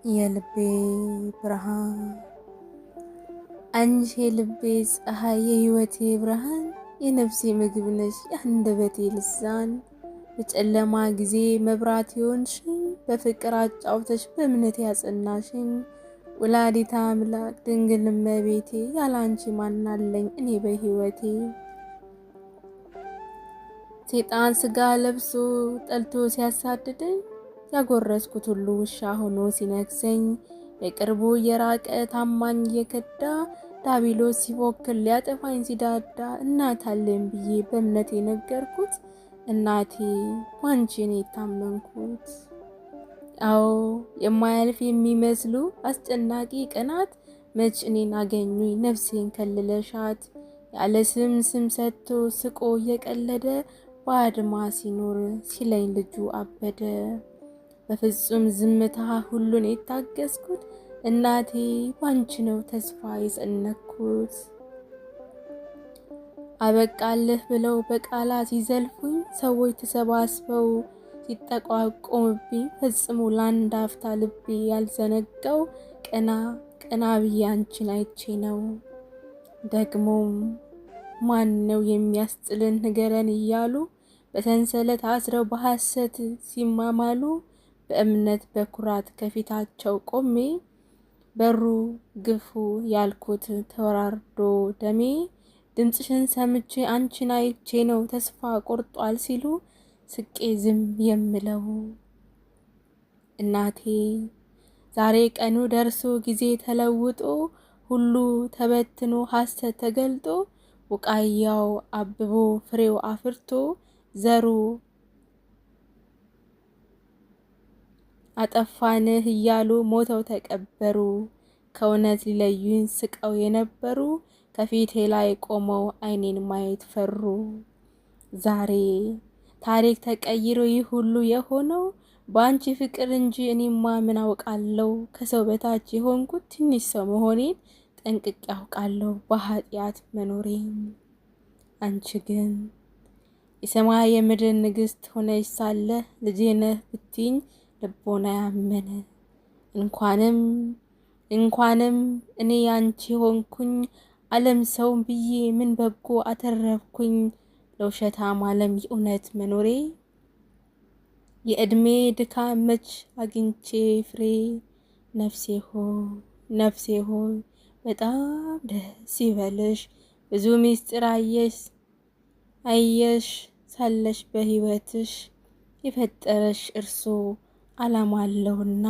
የልቤ ብርሃን አንቺ የልቤ ፀሐይ የህይወቴ ብርሃን የነፍሴ ምግብ ነሽ የአንደበቴ ልሳን በጨለማ ጊዜ መብራት የሆንሽኝ በፍቅር አጫውተሽ በእምነት ያጸናሽኝ ወላዲተ አምላክ ድንግል እመቤቴ ያላንቺ ማን አለኝ እኔ በህይወቴ። ሰይጣን ስጋ ለብሶ ጠልቶ ሲያሳድደኝ ያጎረስኩት ሁሉ ውሻ ሆኖ ሲነክሰኝ የቅርቡ የራቀ ታማኝ የከዳ ዳቢሎስ ሲፎክር ሊያጠፋኝ ሲዳዳ እናት አለኝ ብዬ በእምነት የነገርኩት እናቴ ባንቺ ነው የታመንኩት። አዎ የማያልፍ የሚመስሉ አስጨናቂ ቀናት መች እኔን አገኙኝ ነፍሴን ከልለሻት ያለ ስም ሰጥቶ ስቆ የቀለደ በአድማ ሲኖር ሲለኝ ልጁ አበደ። በፍጹም ዝምታ ሁሉን የታገስኩት እናቴ ባንቺ ነው ተስፋ የጸነኩት። አበቃልህ ብለው በቃላት ሲዘልፉኝ ሰዎች ተሰባስበው ሲጠቋቆምብኝ ፈጽሞ ላንድ አፍታ ልቤ ያልዘነጋው ቀና ብዬ አንቺን አይቼ ነው። ደግሞም ማን ነው የሚያስጥልን ንገረን እያሉ በሰንሰለት አስረው በሐሰት ሲማማሉ በእምነት በኩራት ከፊታቸው ቆሜ በሩ ግፉ ያልኩት ተወራርዶ ደሜ ድምፅሽን ሰምቼ አንቺን አይቼ ነው ተስፋ ቆርጧል ሲሉ ስቄ ዝም የምለው። እናቴ ዛሬ ቀኑ ደርሶ ጊዜ ተለውጦ ሁሉ ተበትኖ ሐሰት ተገልጦ ቡቃያው አብቦ ፍሬው አፍርቶ ዘሩ አጠፋንህ እያሉ ሞተው ተቀበሩ። ከእውነት ሊለዩኝ ስቀው የነበሩ ከፊቴ ላይ ቆመው አይኔን ማየት ፈሩ። ዛሬ ታሪክ ተቀይሮ ይህ ሁሉ የሆነው በአንቺ ፍቅር እንጂ እኔማ ምን አውቃለሁ። ከሰው በታች የሆንኩት ትንሽ ሰው መሆኔን ጠንቅቄ ያውቃለሁ በኃጢአት መኖሬን። አንቺ ግን የሰማይ የምድር ንግሥት ሆነሽ ሳለ ልጄ ነህ ብትይኝ ልቦና ያመነ እንኳንም እኔ ያንቺ ሆንኩኝ ዓለም ሰው ብዬ ምን በጎ አተረፍኩኝ። ለውሸታም ዓለም የእውነት መኖሬ የእድሜ ድካም መች አግኝቼ ፍሬ። ነፍሴ ሆይ በጣም ደስ ይበልሽ ብዙ ምስጢር አየሽ ሳለሽ በሕይወትሽ የፈጠረሽ እርሱ ዓላማ አለውና